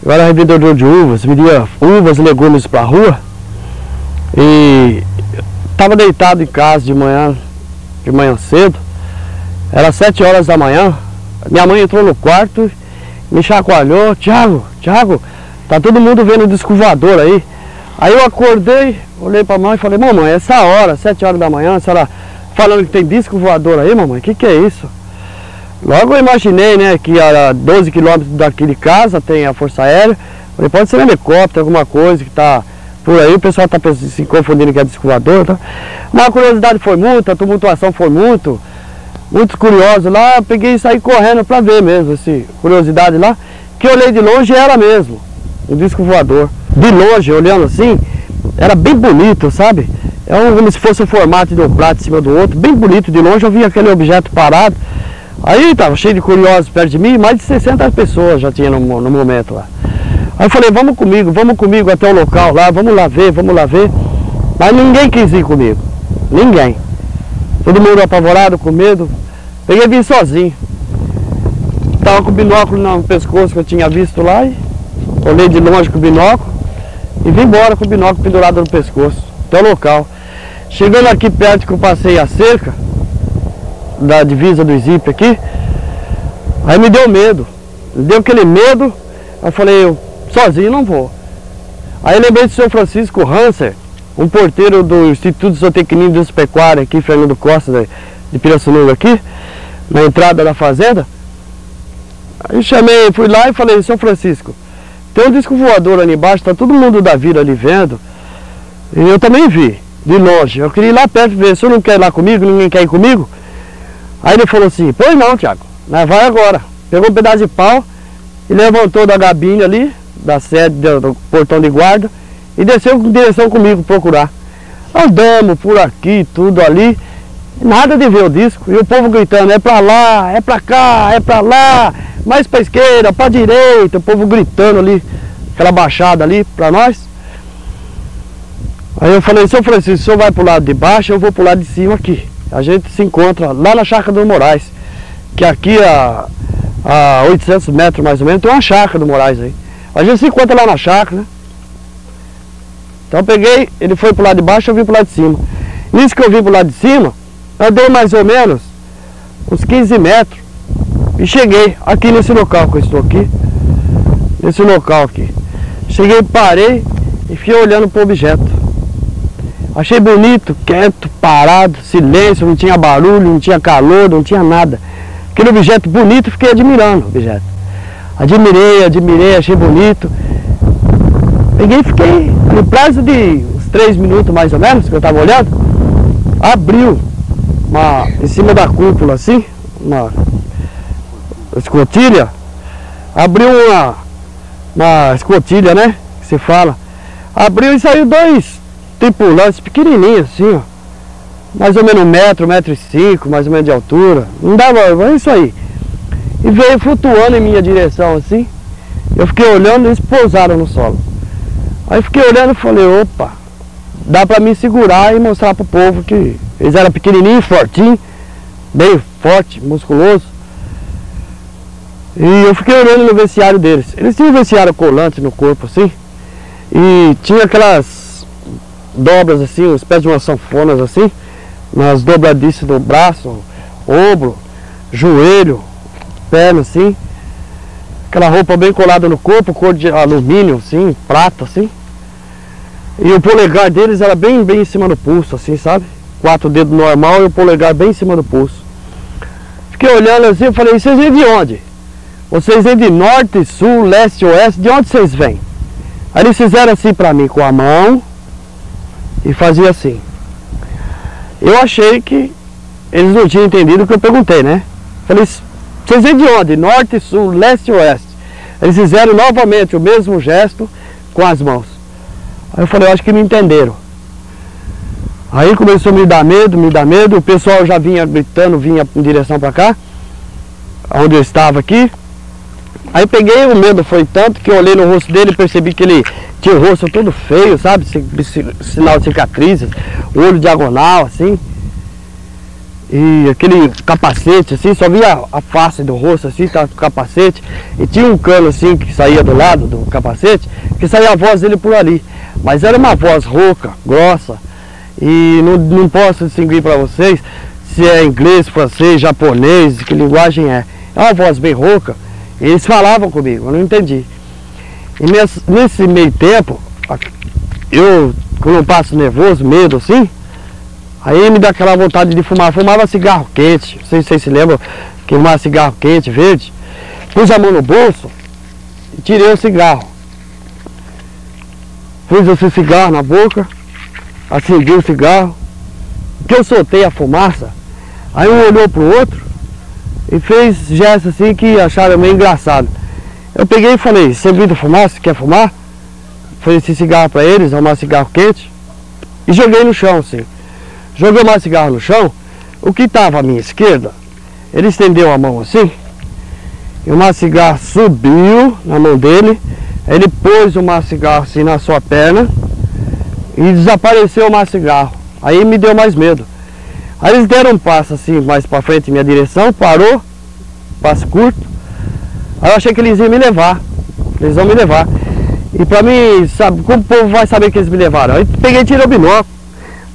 Eu era revendedor de uvas, vendia uvas e legumes pra rua. E tava deitado em casa de manhã cedo. Era 7 horas da manhã. Minha mãe entrou no quarto, me chacoalhou. Thiago, tá todo mundo vendo o disco voador aí. Aí eu acordei, olhei pra mãe e falei: mamãe, essa hora, 7 horas da manhã, a senhora falando que tem disco voador aí, mamãe, que é isso? Logo eu imaginei, né, que a 12 quilômetros daqui de casa tem a Força Aérea. Falei: pode ser um helicóptero, alguma coisa que tá por aí, o pessoal tá se confundindo que é disco voador, tá? Mas a curiosidade foi muita, a tumultuação foi muito curioso lá. Eu peguei e saí correndo pra ver mesmo, assim, curiosidade lá. Que eu olhei de longe, era mesmo um disco voador. De longe, olhando assim, era bem bonito, sabe? É como se fosse o formato de um prato em cima do outro, bem bonito. De longe eu vi aquele objeto parado. Aí tava cheio de curiosos perto de mim, mais de 60 pessoas já tinha no momento lá. Aí eu falei: vamos comigo até o local lá, vamos lá ver. Mas ninguém quis ir comigo, ninguém. Todo mundo apavorado, com medo. Peguei e vim sozinho. Tava com o binóculo no pescoço que eu tinha visto lá, e olhei de longe com o binóculo e vim embora com o binóculo pendurado no pescoço, até o local. Chegando aqui perto que eu passei a cerca da divisa do Zip aqui, aí me deu medo. Me deu aquele medo, aí eu falei: eu sozinho não vou. Aí eu lembrei do seu Francisco Hanser, um porteiro do Instituto de Zootecnia e Indústria Pecuária aqui, Fernando Costa, de Pirassununga aqui, na entrada da fazenda. Aí fui lá e falei: seu Francisco, tem um disco voador ali embaixo, tá todo mundo da vila ali vendo. E eu também vi, de longe. Eu queria ir lá perto ver, o senhor não quer ir lá comigo, ninguém quer ir comigo? Aí ele falou assim: pois não, Thiago, nós vai agora. Pegou um pedaço de pau e levantou da gabine ali, da sede do portão de guarda, e desceu em direção comigo procurar. Andamos por aqui, tudo ali, nada de ver o disco. E o povo gritando: é pra lá, é pra cá, é pra lá, mais pra esquerda, pra direita. O povo gritando ali, aquela baixada ali pra nós. Aí eu falei: seu Francisco, o senhor vai pro lado de baixo, eu vou pro lado de cima aqui. A gente se encontra lá na Chácara do Moraes, que aqui a 800 metros mais ou menos tem uma chácara do Moraes aí. A gente se encontra lá na chácara, né? Então eu peguei, ele foi pro lado de baixo, eu vim pro lado de cima. Nisso que eu vim pro lado de cima, eu dei mais ou menos uns 15 metros e cheguei aqui nesse local que eu estou aqui. Nesse local aqui. Cheguei, parei e fiquei olhando pro objeto. Achei bonito, quieto, parado, silêncio, não tinha barulho, não tinha calor, não tinha nada. Aquele objeto bonito, fiquei admirando o objeto. Admirei, achei bonito. Peguei e fiquei, no prazo de uns 3 minutos mais ou menos, que eu estava olhando, abriu em cima da cúpula assim, uma escotilha, abriu uma escotilha, né, que se fala. Abriu e saiu 2 tripulantes pequenininhos assim, ó, mais ou menos 1 metro, 1,5 m, mais ou menos de altura, não dava, é isso aí. E veio flutuando em minha direção assim. Eu fiquei olhando e eles pousaram no solo. Aí fiquei olhando e falei: opa, dá pra me segurar e mostrar pro povo que eles eram pequenininhos, fortinhos, bem forte, musculoso. E eu fiquei olhando no vestiário deles. Eles tinham um vestiário colante no corpo assim, e tinha aquelas dobras assim, uma espécie de umas sanfonas assim, nas dobradiças do braço, ombro, joelho, perna assim, aquela roupa bem colada no corpo, cor de alumínio assim, prata assim. E o polegar deles era bem em cima do pulso assim, sabe? 4 dedos normal e o polegar bem em cima do pulso. Fiquei olhando assim e falei: vocês vêm de onde? Vocês vêm de norte, sul, leste, oeste, de onde vocês vêm? Aí eles fizeram assim pra mim com a mão e fazia assim. Eu achei que eles não tinham entendido o que eu perguntei, né? Falei: vocês vêm de onde? Norte, sul, leste e oeste. Eles fizeram novamente o mesmo gesto com as mãos. Aí eu falei: eu acho que me entenderam. Aí começou a me dar medo, o pessoal já vinha gritando, vinha em direção para cá, onde eu estava aqui. Aí peguei, o medo foi tanto que eu olhei no rosto dele e percebi que ele tinha o rosto todo feio, sabe? Sinal de cicatrizes, o olho diagonal, assim. e aquele capacete assim, só via a face do rosto assim, tava com o capacete, e tinha um cano assim que saía do lado do capacete, que saía a voz dele por ali, mas era uma voz rouca, grossa, e não posso distinguir para vocês se é inglês, francês, japonês, que linguagem é. É uma voz bem rouca, e eles falavam comigo, eu não entendi. E nesse meio tempo, eu, quando eu passo nervoso, medo assim, aí me dá aquela vontade de fumar. Fumava cigarro quente, não sei se vocês se lembram, queimar cigarro quente, verde. Pus a mão no bolso e tirei o cigarro. Pus esse cigarro na boca, acendi o cigarro, que eu soltei a fumaça, aí um olhou pro outro e fez gesto assim que acharam meio engraçado. Eu peguei e falei, você viu fumar, você quer fumar? Ofereci cigarro para eles, arrumar cigarro quente, e joguei no chão assim. Joguei mais cigarro no chão, o que estava à minha esquerda, ele estendeu a mão assim, e o cigarro subiu na mão dele, ele pôs o cigarro assim na sua perna, e desapareceu o cigarro. Aí me deu mais medo. Aí eles deram um passo assim, mais para frente em minha direção, parou, passo curto. Aí eu achei que eles iam me levar, eles vão me levar. E pra mim, sabe, como o povo vai saber que eles me levaram? Aí peguei e tirei o binóculo,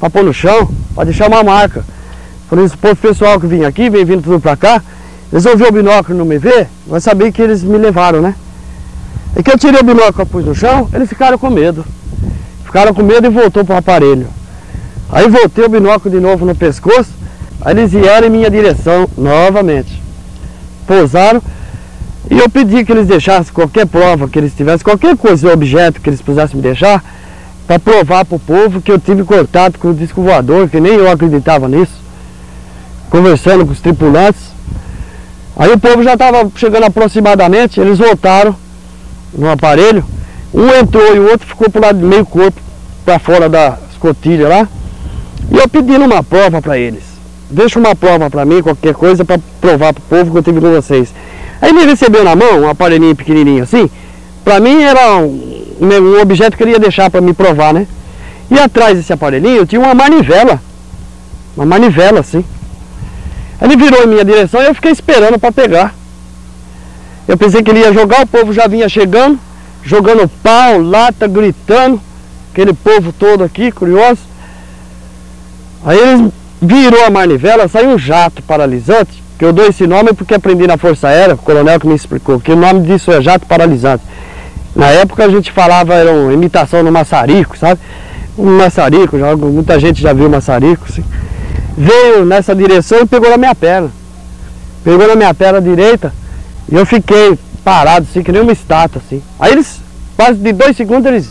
pra pôr no chão, pra deixar uma marca. Falei, esse povo pessoal que vinha aqui, vem vindo tudo pra cá, eles vão ver o binóculo e não me ver, vai saber que eles me levaram, né? E que eu tirei o binóculo e pus no chão, eles ficaram com medo. Ficaram com medo e voltou pro aparelho. Aí voltei o binóculo de novo no pescoço, aí eles vieram em minha direção novamente. Pousaram. E eu pedi que eles deixassem qualquer prova que eles tivessem, qualquer coisa, objeto que eles precisassem me deixar, para provar para o povo que eu tive contato com o disco voador, que nem eu acreditava nisso, conversando com os tripulantes. Aí o povo já estava chegando aproximadamente, eles voltaram no aparelho, um entrou e o outro ficou pro lado do meio corpo, para fora da escotilha lá, e eu pedindo uma prova para eles. Deixa uma prova para mim, qualquer coisa, para provar para o povo que eu tive com vocês. Aí ele recebeu na mão um aparelhinho pequenininho assim, pra mim era um objeto que ele ia deixar pra me provar, né? E atrás desse aparelhinho tinha uma manivela assim. Ele virou em minha direção e eu fiquei esperando pra pegar. Eu pensei que ele ia jogar, o povo já vinha chegando, jogando pau, lata, gritando, aquele povo todo aqui, curioso. Aí ele virou a manivela, saiu um jato paralisante, que eu dou esse nome porque aprendi na Força Aérea, o coronel que me explicou, que o nome disso é jato paralisante. Na época a gente falava, era uma imitação no maçarico, sabe? Um maçarico, muita gente já viu maçarico, assim. Veio nessa direção e pegou na minha perna. Pegou na minha perna direita e eu fiquei parado, assim, que nem uma estátua, assim. Aí eles, quase de 2 segundos, eles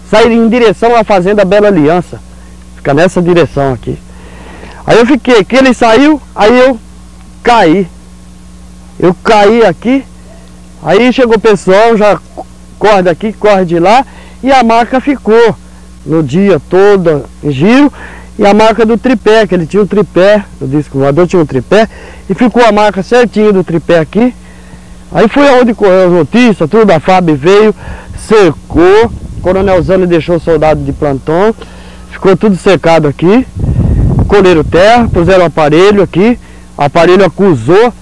saíram em direção à Fazenda Bela Aliança. Fica nessa direção aqui. Aí eu fiquei, que ele saiu, aí eu caí. Eu caí aqui, aí chegou o pessoal, já corre daqui, corre de lá, e a marca ficou no dia todo em giro, e a marca do tripé, que ele tinha um tripé, o disco voador tinha um tripé, e ficou a marca certinho do tripé aqui. Aí foi aonde correu as notícias, tudo, a FAB veio, cercou, o Coronel Zani deixou o soldado de plantão, ficou tudo cercado aqui, colheram terra, puseram o aparelho aqui, o aparelho acusou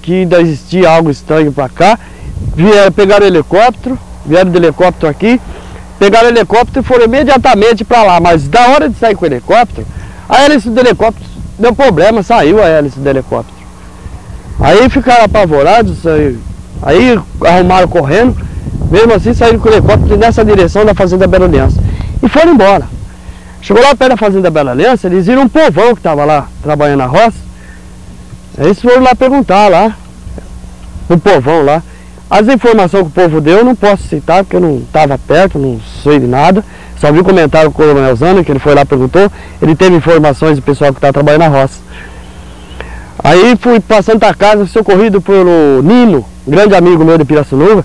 que ainda existia algo estranho para cá, pegaram o helicóptero, vieram do helicóptero aqui, pegaram o helicóptero e foram imediatamente para lá, mas da hora de sair com o helicóptero, a hélice do helicóptero deu problema, saiu a hélice do helicóptero. Aí ficaram apavorados, aí arrumaram correndo, mesmo assim saíram com o helicóptero nessa direção da Fazenda Bela Aliança e foram embora. Chegou lá perto da Fazenda Bela Aliança, eles viram um povão que estava lá trabalhando na roça. Eles foram lá perguntar lá, o povão lá. As informações que o povo deu eu não posso citar, porque eu não estava perto, não sei de nada. Só vi o comentário do Coronel Zani, que ele foi lá e perguntou. Ele teve informações do pessoal que está trabalhando na roça. Aí fui para Santa Casa, socorrido pelo Nino, grande amigo meu de Pirassununga.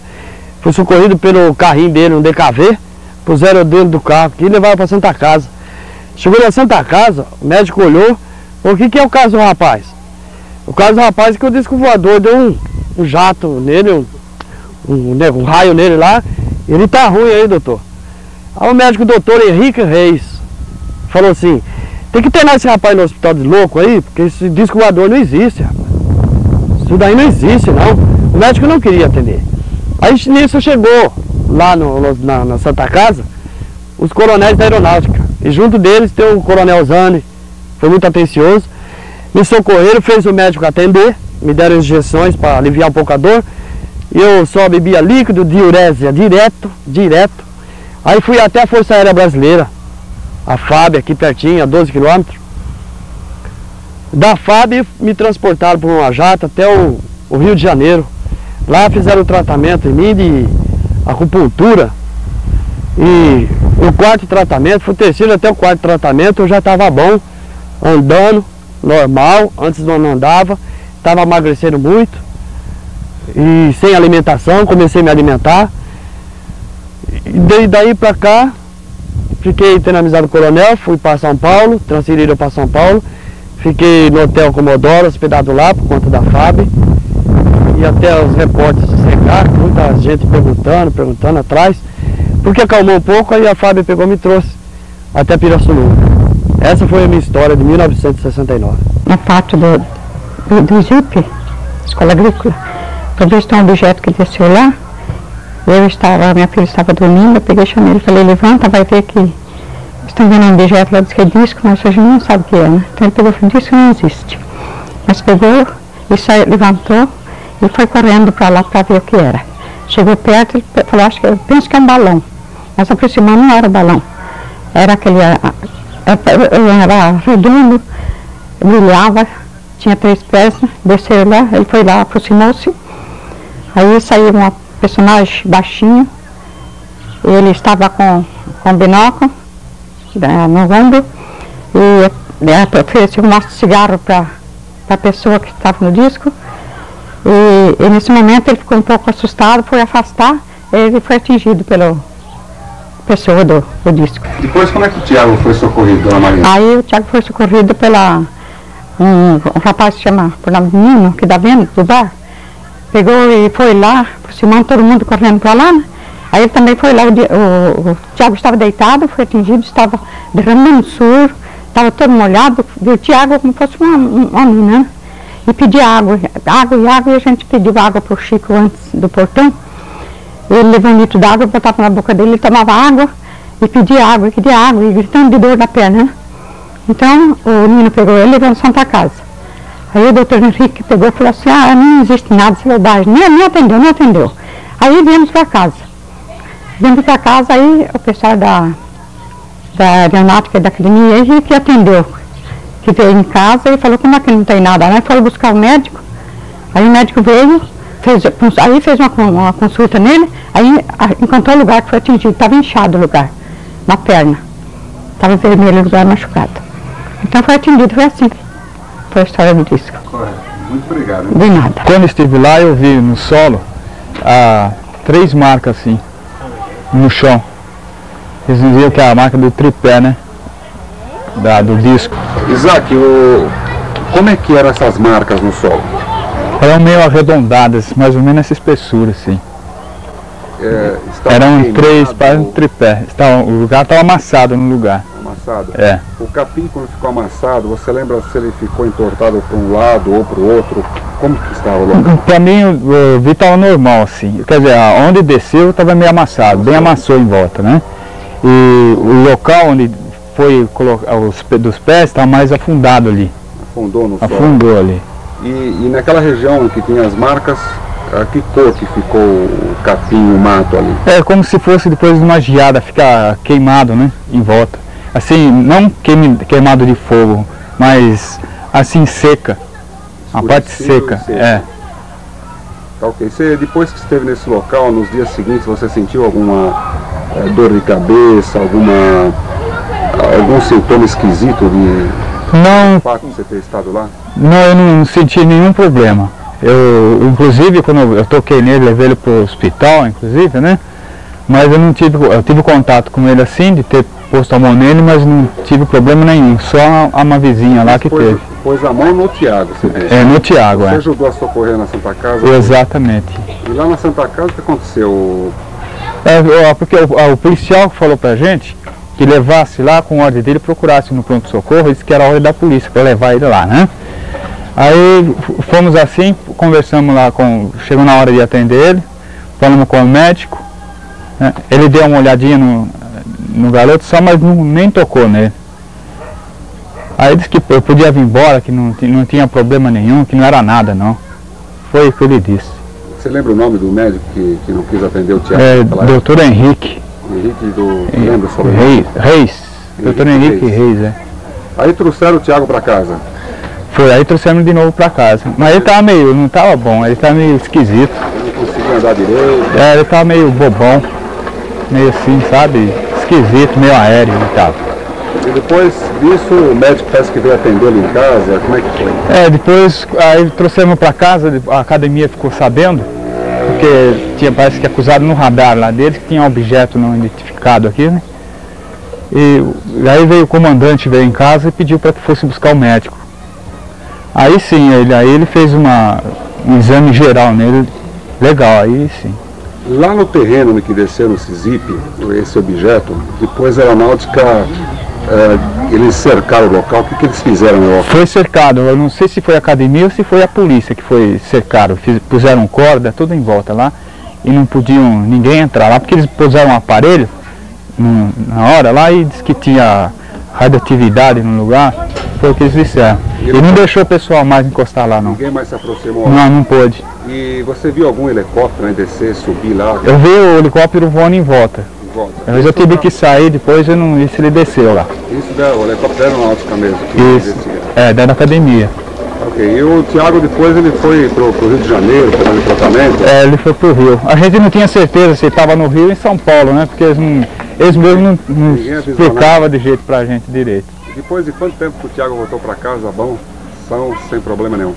Fui socorrido pelo carrinho dele, um DKV. Puseram dentro do carro aqui e levaram para Santa Casa. Chegou na Santa Casa, o médico olhou. O que é o caso do rapaz? O caso do rapaz é que o disco voador deu um jato nele, um raio nele lá. Ele tá ruim aí, doutor. Aí o médico doutor Henrique Reis falou assim: Tem que internar esse rapaz no hospital de louco aí, porque esse disco voador não existe, rapaz. Isso daí não existe, não. O médico não queria atender. Aí nisso chegou lá na Santa Casa os coronéis da aeronáutica. E junto deles tem o coronel Zani, foi muito atencioso. Me socorreram, fez o médico atender, me deram injeções para aliviar um pouco a dor. E eu só bebia líquido, diurésia, direto. Aí fui até a Força Aérea Brasileira, a FAB, aqui pertinho, a 12 quilômetros. Da FAB me transportaram por uma jato até o Rio de Janeiro. Lá fizeram o tratamento em mim de acupuntura. E o quarto tratamento, foi o terceiro até o quarto tratamento, eu já estava bom, andando, normal, antes não andava, estava emagrecendo muito. E sem alimentação, comecei a me alimentar. E daí pra cá, fiquei tendo amizade com o coronel, fui para São Paulo, transferiram para São Paulo. Fiquei no Hotel Comodoro, hospedado lá por conta da FAB. E até os repórteres chegaram, muita gente perguntando atrás. Porque acalmou um pouco, aí a FAB pegou e me trouxe até Pirassununga. Essa foi a minha história de 1969. Na parte do Jeep, Escola Agrícola, para ver se tem um objeto que desceu lá. Minha filha estava dormindo, eu peguei, chamei ele e falei, levanta, vai ver que estão vendo um objeto lá, disse que é disco, mas a gente não sabe o que é, né? Então ele pegou e falou, disco não existe. Mas pegou e saiu, levantou e foi correndo para lá para ver o que era. Chegou perto e falou, eu penso que é um balão. Mas aproximando não era balão. Era aquele, era redondo, brilhava, tinha 3 pés, desceu lá, ele foi lá, aproximou-se. Aí saiu um personagem baixinho, ele estava com binóculo no ombro e ofereceu um cigarro para a pessoa que estava no disco. E nesse momento ele ficou um pouco assustado, foi afastar, ele foi atingido pela pessoa do disco. Depois como é que o Tiago foi socorrido, dona Maria? Aí o Tiago foi socorrido pela um rapaz que chama por nome de Nino, que dá vendo do bar. Pegou e foi lá, aproximando todo mundo correndo para lá, né? Aí ele também foi lá, o Tiago estava deitado, foi atingido, estava derramando suor, estava todo molhado, viu o Tiago como se fosse uma menina, e pedia água, e a gente pediu água para o Chico antes do portão. Ele levou um litro d'água, botava na boca dele, ele tomava água e pedia água, e gritando de dor na perna, né? Então o menino pegou ele e levou no Santa Casa. Aí o doutor Henrique pegou e falou assim, não existe nada de bobagem, não atendeu. Aí viemos para casa. Aí o pessoal da aeronáutica da academia, ele que atendeu, que veio em casa e falou, como é que não tem nada, né? Foi buscar o médico, aí o médico veio, fez uma consulta nele, aí encontrou o lugar que foi atingido, estava inchado o lugar, na perna, estava vermelho o lugar machucado. Então foi atendido, foi assim. Foi a história do disco. Correto. Muito obrigado. De nada. Quando estive lá, eu vi no solo 3 marcas assim, no chão. Eles diziam que é a marca do tripé, né? Do disco. Isaac, como é que eram essas marcas no solo? Eram meio arredondadas, mais ou menos essa espessura, assim. Eram 3 para um tripé. O lugar estava amassado no lugar. Amassado? É. O capim, quando ficou amassado, você lembra se ele ficou entortado para um lado ou para o outro? Como que estava o local? Para mim, eu vi que estava normal, assim. Quer dizer, onde desceu estava meio amassado, bem amassou em volta, né? E o local onde foi colocar dos pés estava mais afundado ali. Afundou no solo? Afundou ali. E naquela região que tinha as marcas, a que cor que ficou o capim, o mato ali? É como se fosse depois de uma geada, ficar queimado, né? Em volta. Assim, não queimado de fogo, mas assim seca. A parte seca, é. Tá, ok. Você, depois que esteve nesse local, nos dias seguintes, você sentiu alguma dor de cabeça, algum sintoma esquisito Não. do fato de você ter estado lá? Não, eu não senti nenhum problema. Inclusive, quando eu toquei nele, levei ele para o hospital, inclusive, né? Mas eu tive contato com ele assim, de ter posto a mão nele, mas não tive problema nenhum, só uma vizinha lá que teve. Pôs a mão no Tiago, você disse? É, no Tiago, Você ajudou a socorrer na Santa Casa? Exatamente. E lá na Santa Casa, o que aconteceu? Porque o policial falou pra gente que levasse lá com ordem dele, procurasse no pronto-socorro, ele disse que era a ordem da polícia para levar ele lá, né? Aí fomos assim, conversamos lá chegou na hora de atender ele, falamos com o médico, né? Ele deu uma olhadinha no garoto só, mas nem tocou nele. Aí disse que eu podia vir embora, que não tinha problema nenhum, que não era nada não. Foi o que ele disse. Você lembra o nome do médico que não quis atender o Thiago? Doutor Henrique. Henrique do... Lembra sobre Reis. Doutor Henrique Reis, é. Aí trouxeram o Thiago para casa? Foi, aí trouxemos de novo para casa. Mas ele tava não tava bom, ele tava meio esquisito. Ele não conseguia andar direito? Ele tava meio bobão, meio assim, sabe? Esquisito, meio aéreo e tal. E depois disso o médico parece que veio atendê-lo em casa, como é que foi? Depois aí trouxemos para casa, a academia ficou sabendo, porque parece que acusado no radar lá deles que tinha um objeto não identificado aqui, né? E aí veio o comandante, veio em casa e pediu para que fosse buscar o médico. Aí sim, ele fez um exame geral nele, legal, aí sim. Lá no terreno no que desceu no CISIP, esse objeto, depois a aeronáutica, eles cercaram o local, o que eles fizeram no local? Foi cercado, eu não sei se foi a academia ou se foi a polícia que foi cercado, puseram corda, tudo em volta lá, e não podiam ninguém entrar lá, porque eles puseram um aparelho na hora lá e disse que tinha radioatividade no lugar, foi o que eles disseram. E não deixou o pessoal mais encostar lá não. Ninguém mais se aproximou? Não pôde. E você viu algum helicóptero, né, descer, subir lá? Eu vi o helicóptero voando em volta. Mas eu tive que sair depois, eu não vi se ele desceu lá. Isso o helicóptero aeronáutica mesmo? Isso, da academia. Ok, e o Thiago depois ele foi pro Rio de Janeiro, fazendo tratamento? Ele foi pro Rio. A gente não tinha certeza se ele estava no Rio ou em São Paulo, né? Porque eles mesmos não explicavam de jeito pra gente direito. E depois de quanto tempo que o Thiago voltou pra casa, bom, sem problema nenhum?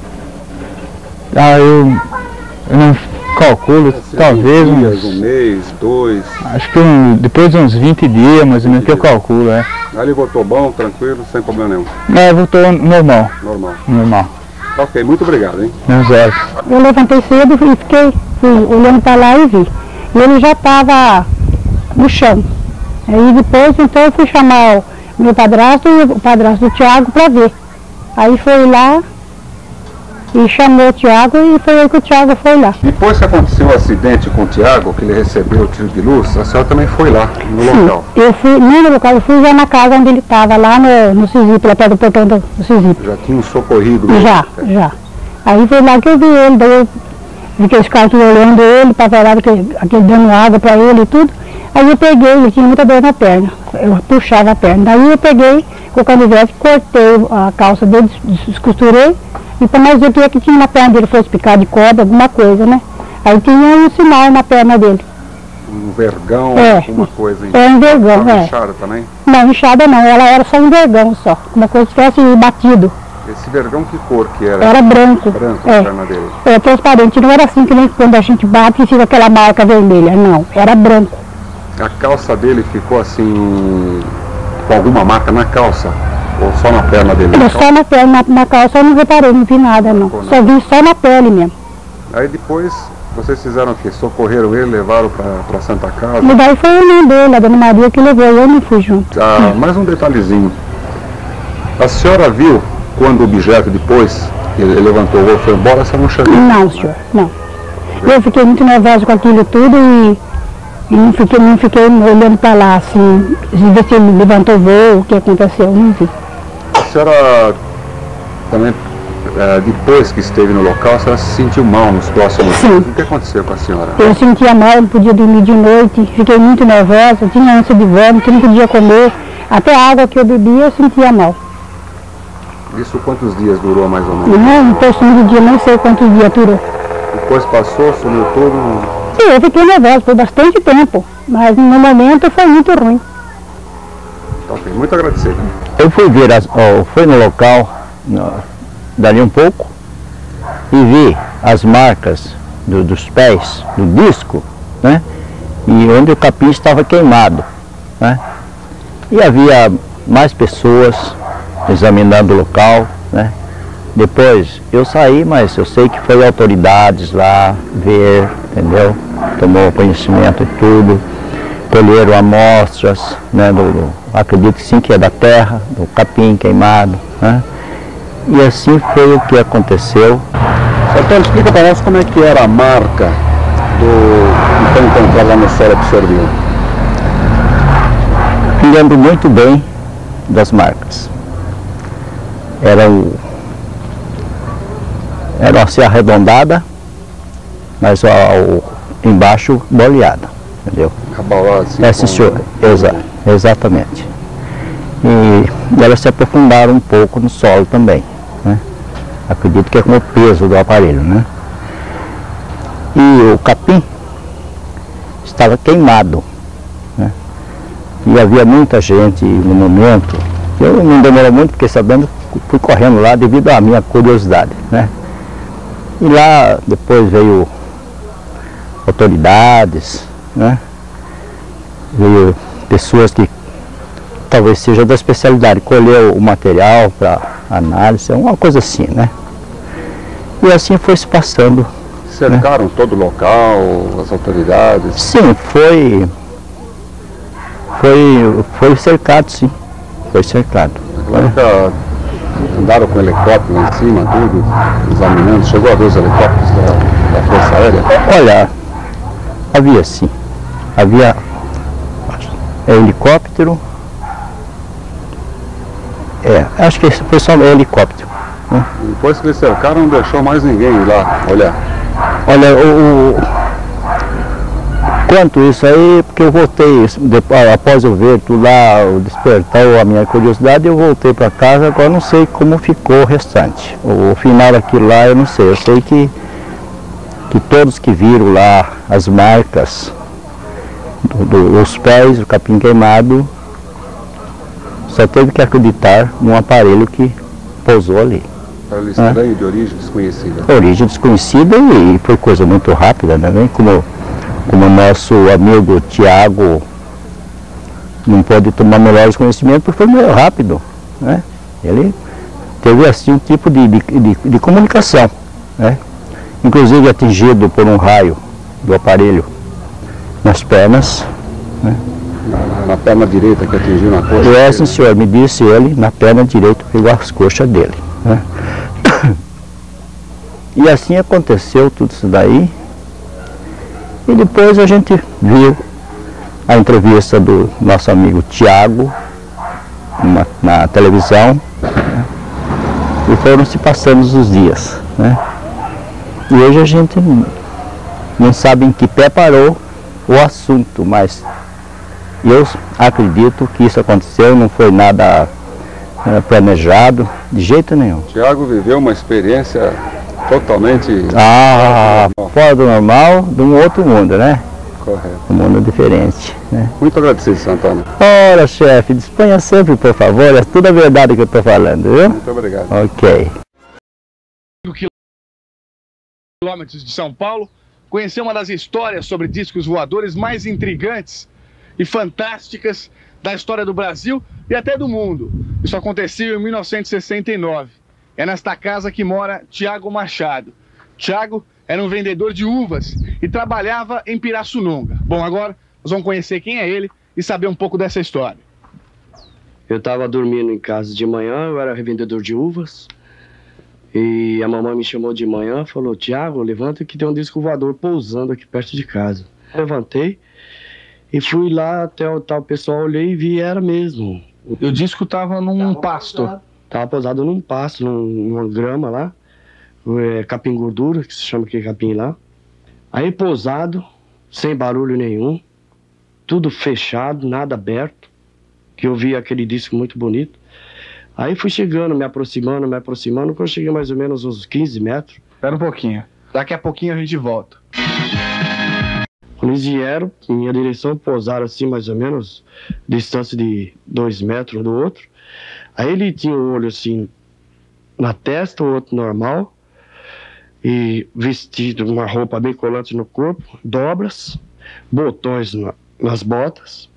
Eu não calculo, talvez um mês, 2... Acho que depois de uns 20 dias, mais ou menos, que eu calculo, Aí ele voltou bom, tranquilo, sem problema nenhum? Voltou normal. Normal. Ok, muito obrigado, hein? Eu levantei cedo e fui olhando para lá e vi. E ele já estava no chão. Aí depois, então, eu fui chamar o meu padrasto e o padrasto do Thiago para ver. Aí foi lá e chamou o Thiago e foi aí que o Thiago foi lá. Depois que aconteceu o acidente com o Thiago, que ele recebeu o tiro de luz, a senhora também foi lá, no local? Eu fui, não no local, eu fui já na casa onde ele estava, lá no CISIP, lá perto do portão do CISIP. Já tinha um socorrido? Já. Aí foi lá que eu vi ele, daí eu fiquei os caras olhando ele, para falar aquele dando água para ele e tudo. Aí eu peguei, ele tinha muita dor na perna, eu puxava a perna. Daí eu peguei com o canivete, cortei a calça dele, descosturei, e para nós ver o que tinha na perna dele, fosse picar de cobra, alguma coisa, né? Aí tinha um sinal na perna dele. Um vergão, alguma coisa? Um vergão, inchada também? Não, inchada não, ela era só um vergão só, uma coisa que tivesse batido. Esse vergão que cor que era? Era branco. Branco a perna dele? Transparente, não era assim que nem quando a gente bate e fica aquela marca vermelha, não, era branco. A calça dele ficou assim, com alguma marca na calça? Ou só na perna dele? Só na perna, na calça eu não reparei, não vi nada não. Só vi só na pele mesmo. Aí depois vocês fizeram o quê? Socorreram ele, levaram para Santa Casa? E daí foi o irmão dele, a Dona Maria, que levou, eu não fui junto. Mais um detalhezinho. A senhora viu quando o objeto depois ele levantou o voo e foi embora, essa não chegou? Não, senhor, não. Eu fiquei muito nervosa com aquilo tudo e não fiquei olhando para lá, assim, ver se ele levantou o voo, o que aconteceu, não vi. A senhora também, depois que esteve no local, a senhora se sentiu mal nos próximos dias? O que aconteceu com a senhora? Eu sentia mal, não podia dormir de noite, fiquei muito nervosa, tinha ânsia de vômito, não podia comer, até a água que eu bebia eu sentia mal. Isso quantos dias durou mais ou menos? Não estou sumindo dia, não sei quantos dias durou. Depois passou, sumiu tudo? Sim, eu fiquei nervosa por bastante tempo, mas no momento foi muito ruim. Ok, muito agradecido. Eu fui ver, fui no local, dali um pouco, e vi as marcas dos pés, do disco, né? E onde o capim estava queimado, né? E havia mais pessoas examinando o local, né? Depois eu saí, mas eu sei que foi autoridades lá ver, entendeu? Tomou conhecimento e tudo. colheram amostras, né, acredito que sim, que é da terra, do capim queimado, né? E assim foi o que aconteceu. Então, explica para nós como é que era a marca do que foi encontrado lá no solo que o senhor viu. Me lembro muito bem das marcas. Era assim arredondada, mas embaixo boleada, entendeu? Abalado assim. É, sim, senhor. Exatamente. E elas se aprofundaram um pouco no solo também, né? Acredito que é com o peso do aparelho, né? E o capim estava queimado, né? E havia muita gente no momento. Eu não demorei muito, porque sabendo, fui correndo lá devido à minha curiosidade, né? E lá depois veio autoridades, né? Veio pessoas que talvez seja da especialidade, colheu o material para análise, uma coisa assim, né? E assim foi se passando. Cercaram, né, todo o local, as autoridades? Sim, foi cercado, sim. Foi cercado. Claro que andaram com helicóptero lá em cima, tudo, examinando. Chegou a ver os helicópteros da Força Aérea? Olha, havia sim. Havia helicóptero. Acho que foi só helicóptero, né? Depois que eles cercaram, não deixou mais ninguém ir lá olhar. Olha, quanto isso aí, porque eu voltei, após eu ver tudo lá, despertou a minha curiosidade, eu voltei para casa, agora não sei como ficou o restante. O final daquilo lá eu não sei, eu sei que todos que viram lá as marcas dos pés, do capim queimado, só teve que acreditar num aparelho que pousou ali. Aparelho estranho, de origem desconhecida. Origem desconhecida e foi coisa muito rápida, né? Como o nosso amigo Tiago não pode tomar melhores conhecimentos porque foi meio rápido, né? Ele teve assim um tipo de comunicação, né? Inclusive atingido por um raio do aparelho nas pernas, né? Na perna direita que atingiu na coxa? Sim, senhor, me disse ele, na perna direita pegou as coxas dele, né? E assim aconteceu tudo isso daí. E depois a gente viu a entrevista do nosso amigo Tiago na televisão, né? E foram se passando os dias, né? E hoje a gente não sabe em que pé parou o assunto, mas eu acredito que isso aconteceu, não foi nada planejado, de jeito nenhum. Tiago viveu uma experiência totalmente fora do normal, de um outro mundo, né? Correto. Um mundo diferente, né? Muito agradecido, Santana. Ora, chefe, disponha sempre, por favor, é tudo a verdade que eu estou falando, viu? Muito obrigado. Ok. Quilômetros de São Paulo, conhecer uma das histórias sobre discos voadores mais intrigantes e fantásticas da história do Brasil e até do mundo. Isso aconteceu em 1969. É nesta casa que mora Tiago Machado. Tiago era um vendedor de uvas e trabalhava em Pirassununga. Bom, agora nós vamos conhecer quem é ele e saber um pouco dessa história. Eu estava dormindo em casa de manhã, eu era revendedor de uvas. E a mamãe me chamou de manhã e falou: Tiago, levanta que tem um disco voador pousando aqui perto de casa. Eu levantei e fui lá até o tal pessoal, olhei e vi, era mesmo. E o disco estava num pasto. Tava pousado num pasto, numa grama lá. Capim gordura, que se chama aquele capim lá. Aí pousado, sem barulho nenhum. Tudo fechado, nada aberto. Que eu vi aquele disco muito bonito. Aí fui chegando, me aproximando. Quando eu cheguei mais ou menos uns 15 metros. Espera um pouquinho. Daqui a pouquinho a gente volta. Quando eles vieram, em minha direção, pousaram assim mais ou menos, distância de 2 metros um do outro. Aí ele tinha um olho assim na testa, o outro normal. E vestido uma roupa bem colante no corpo, dobras, botões nas botas,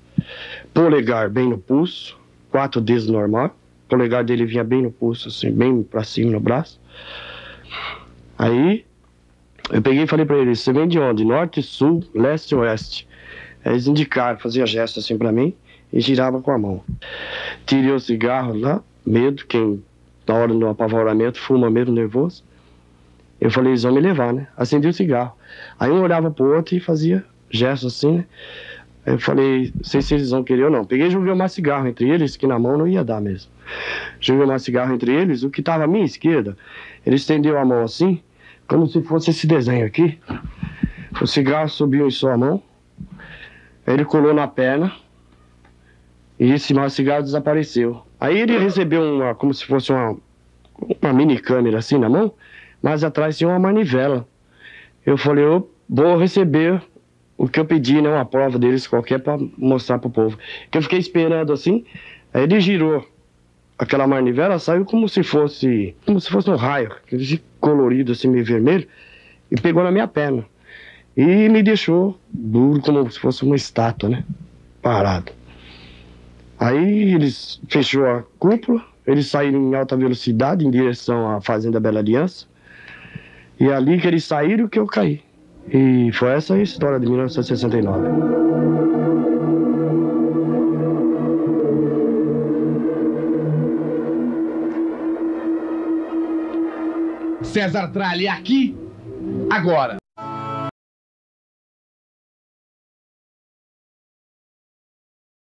polegar bem no pulso, 4 dedos normal. O polegar dele vinha bem no pulso, assim, bem pra cima no braço. Aí eu peguei e falei pra ele: você vem de onde? Norte, sul, leste ou oeste? Eles indicaram, fazia gesto assim pra mim e girava com a mão. Tirei o cigarro lá, medo, quem na hora do apavoramento fuma medo, nervoso. Eu falei, eles vão me levar, né? Acendi o cigarro. Aí um olhava pro outro e fazia gesto assim, né? Aí eu falei, não sei se eles vão querer ou não. Peguei e joguei mais cigarro entre eles, que na mão não ia dar mesmo. Joguei mais cigarro entre eles, o que tava à minha esquerda, ele estendeu a mão assim, como se fosse esse desenho aqui. O cigarro subiu em sua mão, aí ele colou na perna, e esse mais cigarro desapareceu. Aí ele recebeu uma, como se fosse uma mini câmera assim na mão, mas atrás tinha uma manivela. Eu falei, eu vou receber o que eu pedi, né, uma prova deles qualquer para mostrar pro povo. Que eu fiquei esperando assim, aí ele girou aquela manivela, saiu como se fosse um raio, aquele colorido assim, meio vermelho, e pegou na minha perna. E me deixou duro, como se fosse uma estátua, né, parado. Aí eles fechou a cúpula, eles saíram em alta velocidade em direção à Fazenda Bela Aliança. E é ali que eles saíram que eu caí. E foi essa a história de 1969. César Tralli aqui, agora.